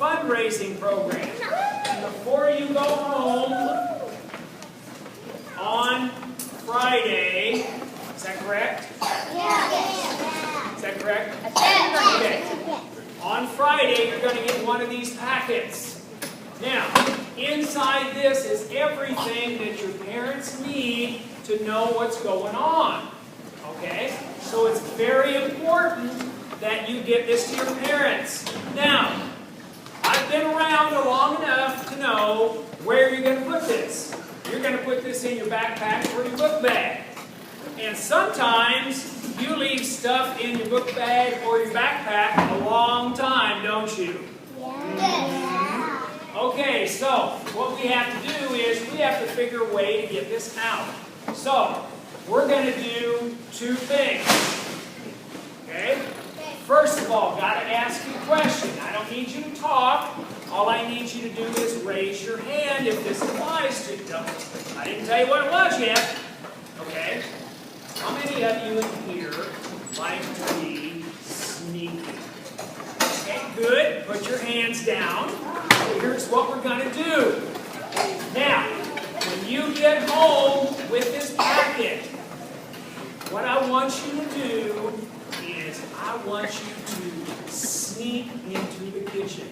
fundraising program. Before you go home on Friday, is that correct? Is that correct? Okay. On Friday, you're going to get one of these packets. Now, inside this is everything that your parents need to know what's going on. Okay? So it's very important that you get this to your parents. Now, I've been around long enough to know where you're going to put this. You're going to put this in your backpack or your book bag. And sometimes you leave stuff in your book bag or your backpack a long time, don't you? Yeah. Okay, so what we have to do is we have to figure a way to get this out. So, we're going to do two things. Okay? First of all, got to ask you a question. I don't need you to talk. All I need you to do is raise your hand if this applies to you. I didn't tell you what it was yet. Okay? How many of you in here like to be sneaky? Okay, good. Put your hands down. Here's what we're going to do. Now, when you get home with this packet, what I want you to do is I want you to sneak into the kitchen.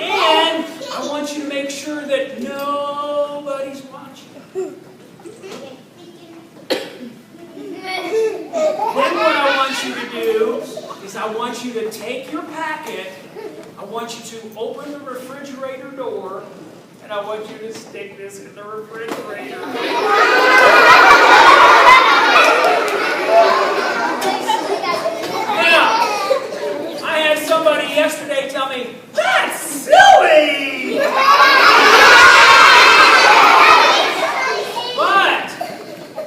And I want you to make sure that nobody's watching. Then what I want you to do is I want you to take your packet, I want you to open the refrigerator door, and I want you to stick this in the refrigerator. Now, I had somebody yesterday tell me, "That's silly!" But,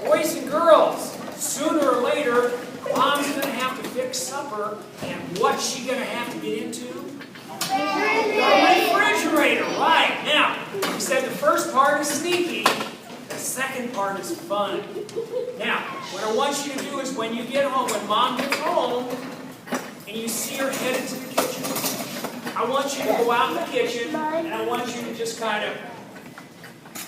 boys and girls, sooner or later, Mom's going to have to fix supper, and what's she going to have to get into? The refrigerator, right. Now, we said the first part is sneaky, the second part is fun. Now, what I want you to do is when you get home, when Mom gets home, and you see her headed to the kitchen, I want you to go out in the kitchen, and I want you to just kind of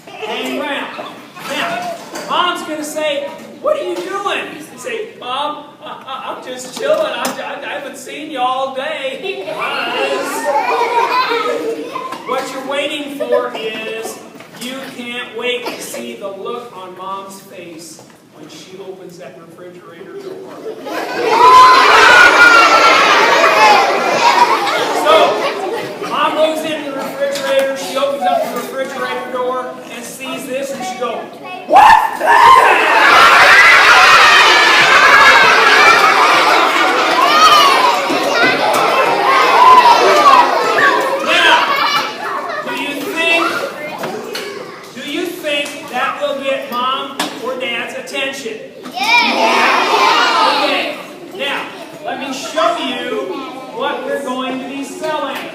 hang around. Now, Mom's going to say, "What are you doing?" You say, "Mom, I'm just chilling. I haven't seen you all day." What you're waiting for is you can't wait to see the look on Mom's face when she opens that refrigerator door. So, Mom goes into the refrigerator, she opens up the refrigerator door and sees this, and she goes, "What's that?" Attention. Yeah. Okay. Now, let me show you what we're going to be selling.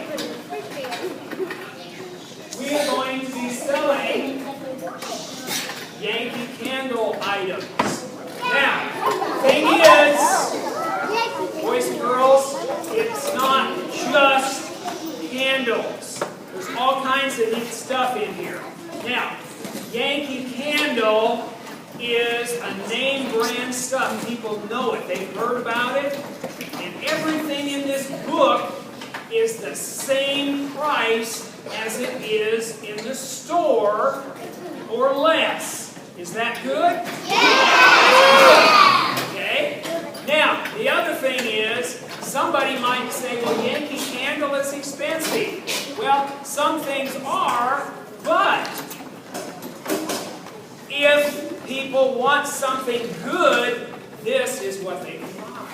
We are going to be selling Yankee Candle items. Now, thing is, boys and girls, it's not just candles. There's all kinds of neat stuff in here. Now, Yankee Candle is a name brand stuff. People know it. They've heard about it. And everything in this book is the same price as it is in the store or less. Is that good? Yeah! Okay. Now, the other thing is, somebody might say, "Well, Yankee Candle is expensive." Well, some things are, but if people want something good, this is what they can buy.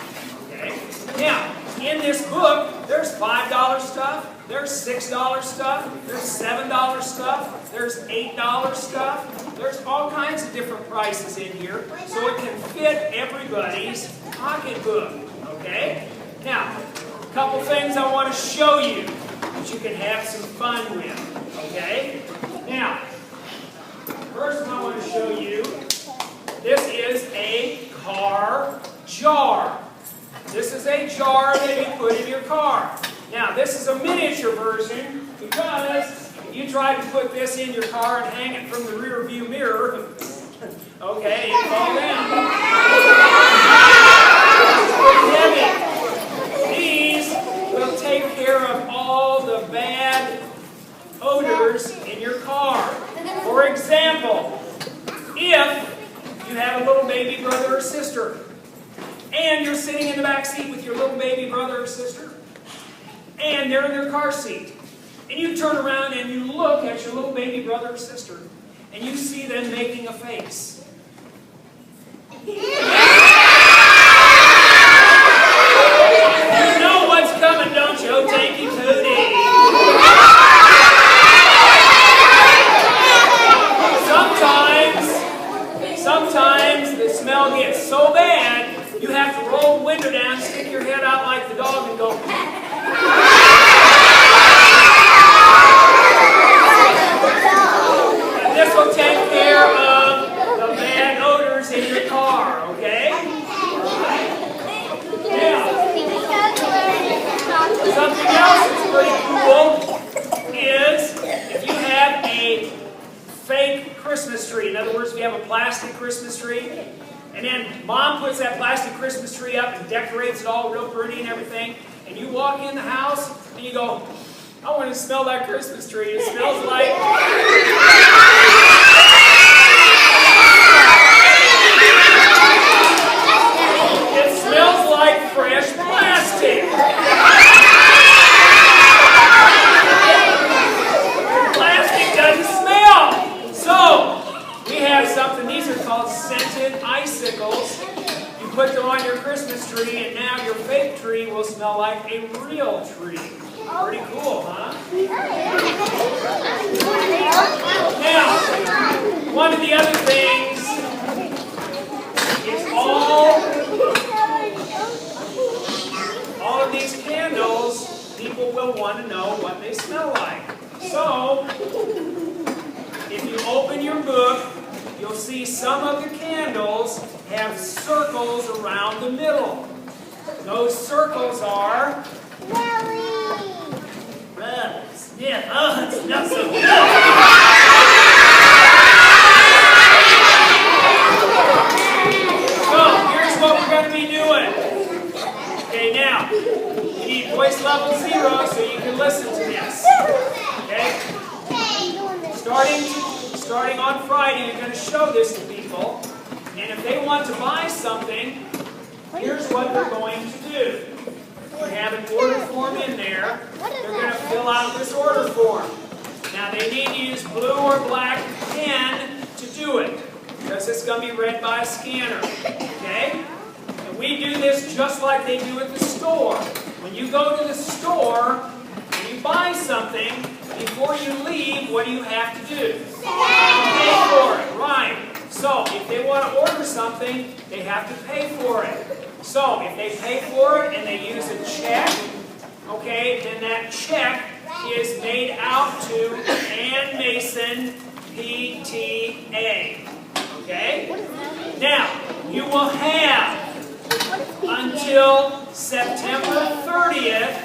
Okay? Now, in this book, there's $5 stuff, there's $6 stuff, there's $7 stuff, there's $8 stuff. There's all kinds of different prices in here, so it can fit everybody's pocketbook. Okay? Now, a couple things I want to show you that you can have some fun with. Okay? Now, first I want to show you, this is a car jar. This is a jar that you put in your car. Now, this is a miniature version because if you try to put this in your car and hang it from the rear view mirror, okay, it fall down. It's pretty heavy. These will take care of all the bad odors in your car. For example, if you have a little baby brother or sister, and you're sitting in the back seat with your little baby brother or sister, and they're in their car seat, and you turn around and you look at your little baby brother or sister, and you see them making a face. You know what's coming, don't you? Oh, tanky tootie. Sometimes the smell gets so bad, you have to roll the window down, stick your head out like the dog, and go. And this will take care of the bad odors in your car, okay? Now, something else that's pretty cool is if you have a fake Christmas tree. In other words, we have a plastic Christmas tree, and then Mom puts that plastic Christmas tree up and decorates it all real pretty and everything, and you walk in the house and you go, I want to smell that Christmas tree. It smells like... It smells like fresh plastic. Plastic doesn't smell. So, we have something, these are called scented icicles. You put them on your Christmas tree, and now your fake tree will smell like a real tree. Pretty cool, huh? Now, one of the other things is all of these candles, people will want to know what they smell like. So, if you open your book, you'll see some of the candles have circles around the middle. Those circles are... Sniff. Oh, it smells so good. So, here's what we're going to be doing. Okay, now, you need voice level 0 so you can listen to this. Okay? Starting on Friday, you're going to show this to people. And if they want to buy something, here's what they're going to do. We have an order form in there. They're going to fill out this order form. Now they need to use blue or black pen to do it, because it's going to be read by a scanner. Okay? And we do this just like they do at the store. When you go to the store and you buy something, before you leave, what do you have to do? Pay for it. Right. So if they want to order something, they have to pay for it. So, if they pay for it and they use a check, okay, then that check is made out to Ann Mason PTA. Okay? Now, you will have until September 30th,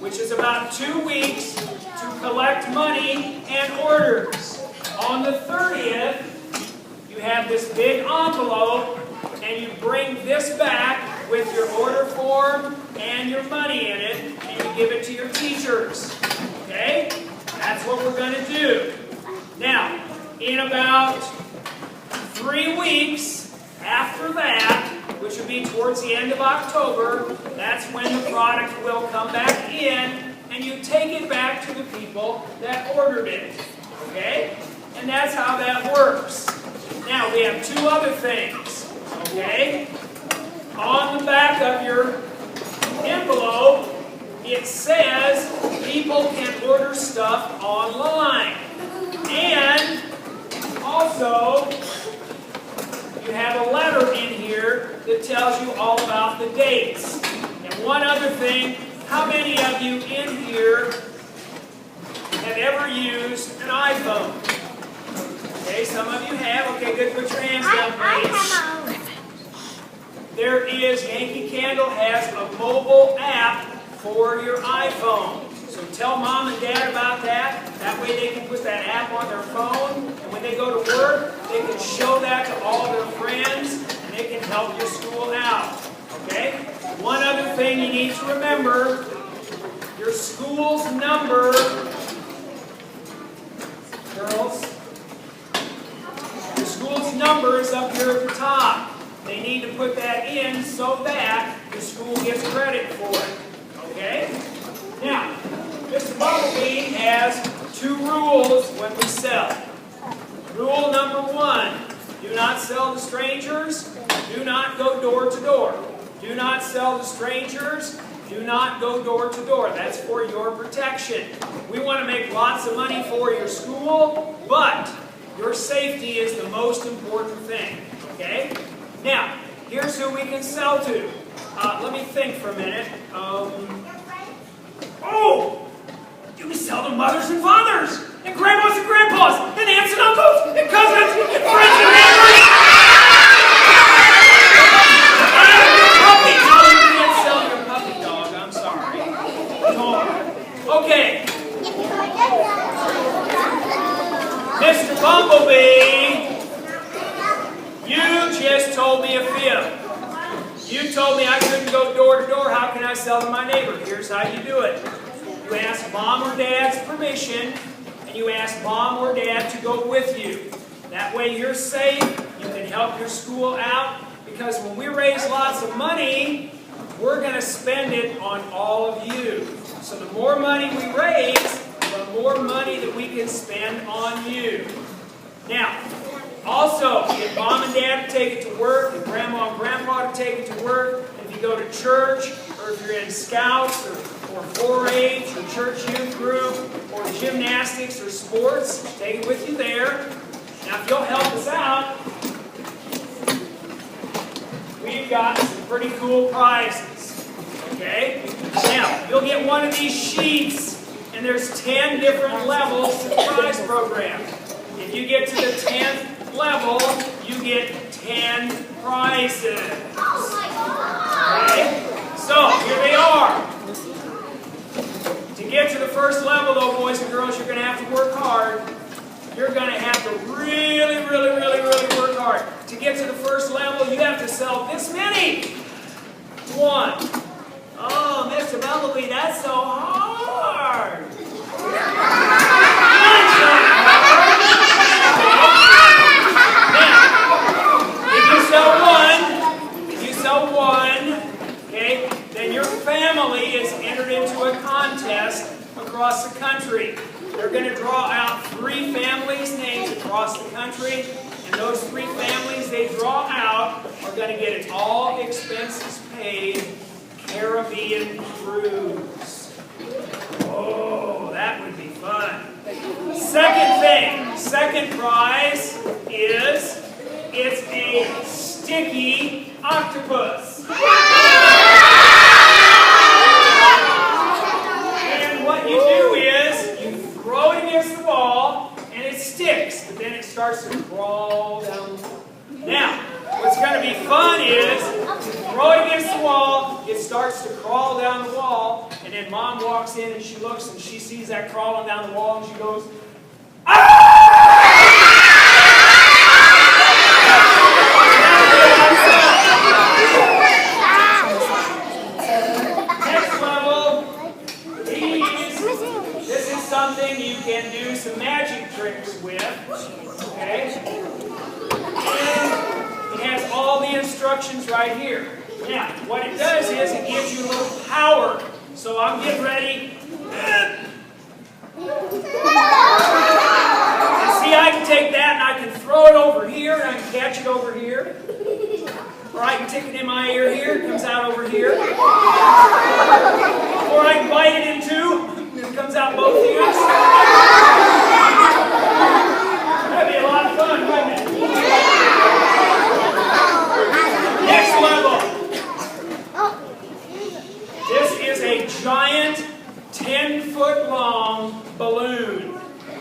which is about 2 weeks, to collect money and orders. On the 30th, you have this big envelope, and you bring this back with your order form and your money in it, and you give it to your teachers. Okay? That's what we're going to do. Now, in about 3 weeks after that, which will be towards the end of October, that's when the product will come back in, and you take it back to the people that ordered it. Okay? And that's how that works. Now, we have 2 other things. Okay? On the back of your envelope, it says people can order stuff online. And also, you have a letter in here that tells you all about the dates. And one other thing, how many of you in here have ever used an iPhone? Okay, some of you have. Okay, good. Put your hands down, please. Yankee Candle has a mobile app for your iPhone. So tell mom and dad about that. That way they can put that app on their phone, and when they go to work, they can show that to all their friends, and they can help your school out. Okay? One other thing you need to remember, your school's number, girls, your school's number is up here at the top. They need to put that in so that the school gets credit for it. Okay? Now, Mr. Bumblebee has 2 rules when we sell. Rule number 1, do not sell to strangers. Do not go door to door. Do not sell to strangers. Do not go door to door. That's for your protection. We want to make lots of money for your school, but your safety is the most important thing. Okay? Now, here's who we can sell to. Let me think for a minute. You can sell to mothers and fathers, and grandmas and grandpas, and aunts and uncles, and cousins, and friends and neighbors. And your puppy. No, you can't sell your puppy dog. I'm sorry. Dog. Okay. Mr. Bumblebee, you just told me a fib. You told me I couldn't go door to door. How can I sell to my neighbor? Here's how you do it. You ask mom or dad's permission, and you ask mom or dad to go with you. That way you're safe. You can help your school out, because when we raise lots of money, we're going to spend it on all of you. So the more money we raise, the more money that we can spend on you. Now, also, get mom and dad to take it to work, and grandma and grandpa to take it to work. If you go to church, or if you're in scouts, or 4-H, or church youth group, or gymnastics, or sports, take it with you there. Now, if you'll help us out, we've got some pretty cool prizes. Okay? Now, you'll get one of these sheets, and there's 10 different levels to the prize program. If you get to the 10th level, you get 10 prizes. Okay? So, here they are. To get to the first level, though, boys and girls, you're going to have to work hard. You're going to have to really work hard. To get to the first level, you have to sell this many. 1. Oh, Mr. Bumblebee, that's so hard. If you sell one, okay, then your family is entered into a contest across the country. They're going to draw out 3 families' names across the country, and those 3 families they draw out are going to get an all-expenses paid Caribbean cruise. Oh, that would be fun. Second prize is it's a sticky octopus. And what you do is you throw it against the wall and it sticks, but then it starts to crawl down the wall. Now, what's going to be fun is you throw it against the wall, it starts to crawl down the wall, and then mom walks in and she looks and she sees that crawling down the wall and she goes, "Ah!" Next level, this is something you can do some magic tricks with, okay? And it has all the instructions right here. Now, what it does is it gives you a little power. So I'm getting ready. And see, I can take that and I can throw it over here and I can catch it over here. Or I can stick it in my ear here, it comes out over here. Or I can bite it in 2, and it comes out both ears. That'd be a lot of fun, wouldn't it? Next level. This is a giant 10-foot-long balloon.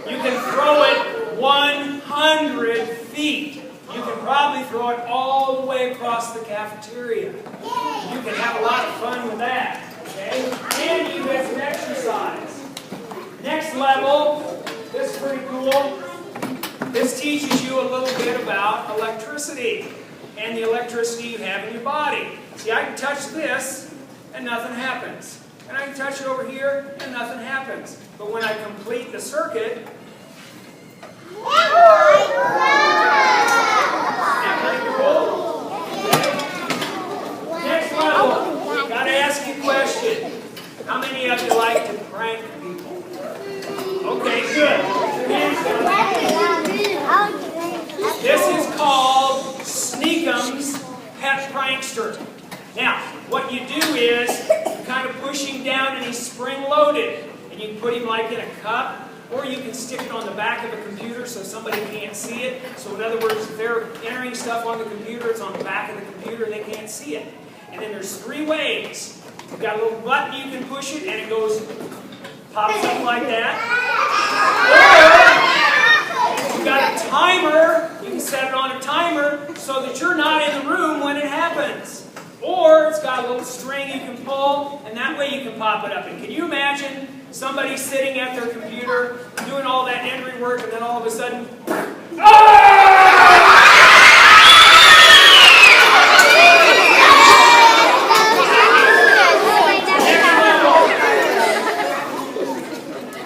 You can throw it 100 feet. You can probably throw it all the way way across the cafeteria. You can have a lot of fun with that. Okay? And you get some exercise. Next level, this is pretty cool. This teaches you a little bit about electricity and the electricity you have in your body. See, I can touch this and nothing happens. And I can touch it over here and nothing happens. But when I complete the circuit, next level, got to ask you a question. How many of you like to prank people? Okay, good. This is called Sneakum's Pet Prankster. Now, what you do is you kind of push him down and he's spring-loaded. And you can put him like in a cup, or you can stick it on the back of a computer so somebody can't see it. So in other words, if they're entering stuff on the computer, it's on the back of the computer, they can't see it. And then there's 3 ways. You've got a little button you can push it and it goes, pops up like that. Or you've got a timer, you can set it on a timer so that you're not in the room when it happens. Or it's got a little string you can pull, and that way you can pop it up. And can you imagine somebody sitting at their computer, doing all that entry work, and then all of a sudden,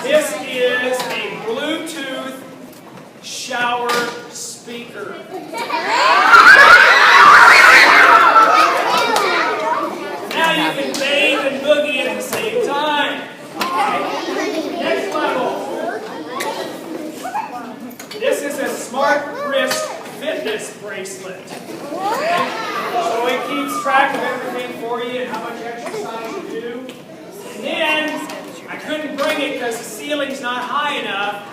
This is a Bluetooth shower speaker. Now you can bathe and boogie at the same time. Next level. This is a smart wrist fitness bracelet. Okay? So it keeps track of everything for you and how much exercise you do. And then, I couldn't bring it because the ceiling's not high enough.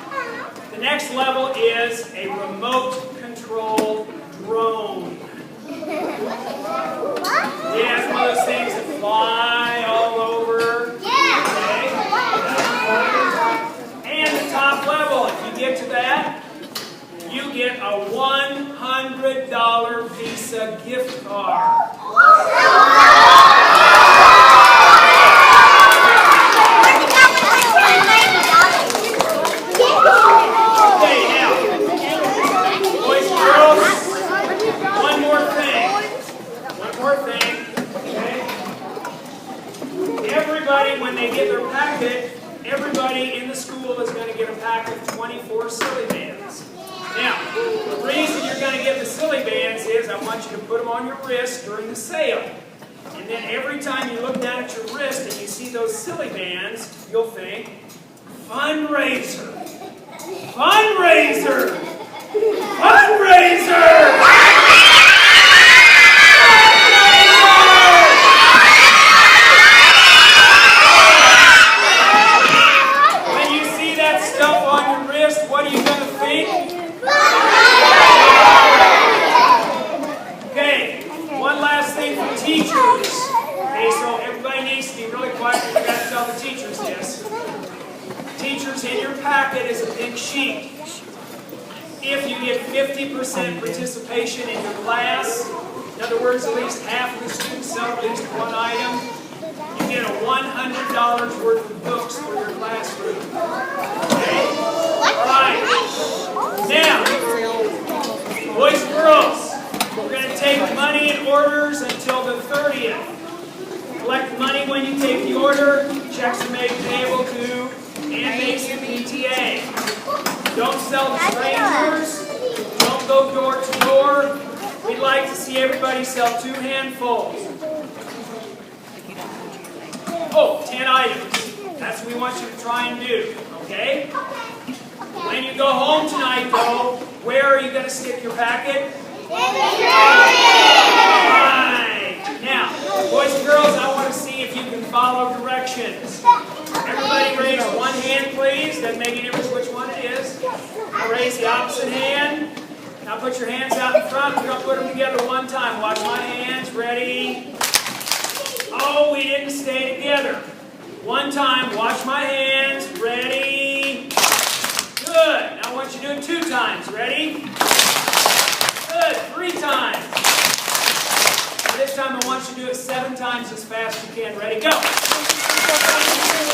The next level is a remote control drone. Yeah, it's one of those things that fly all over. Okay? And the top level, if you get to that, you get a $100 Visa gift card. Okay, now, boys and girls, one more thing. Okay? Everybody, when they get their packet, everybody in the school is going to get a pack of 24 silly bands. Now, the reason you're going to get the silly bands is I want you to put them on your wrist during the sale. And then every time you look down at your wrist and you see those silly bands, you'll think, fundraiser! Fundraiser! Fundraiser! When you see that stuff on your wrist, what are you going to think? Okay, one last thing for teachers. Okay, so everybody needs to be really quiet. We've got to tell the teachers this. Teachers, in your packet is a big sheet. If you get 50% participation in your class, in other words, at least half of the students sell at least one item, you get a $100 worth of books for your classroom. Okay? All right. Now, boys and girls, we're going to take money and orders until the 30th. Collect the money when you take the order. Checks are made payable to AME PTA. Don't sell to strangers. Don't go door to door. We'd like to see everybody sell 2 handfuls. Oh, 10 items. That's what we want you to try and do. Okay? When you go home tonight, though, where are you going to stick your packet? Right. Now, boys and girls, I want to see if you can follow directions. Everybody raise one hand, please. Doesn't make any difference which one it is. Now raise the opposite hand. Now put your hands out in front. We're going to put them together one time. Watch my hands. Ready? Oh, we didn't stay together. One time. Watch my hands. Ready? Good. Now I want you to do it 2 times. Ready? Good. 3 times. want you to do it 7 times as fast as you can. Ready, go!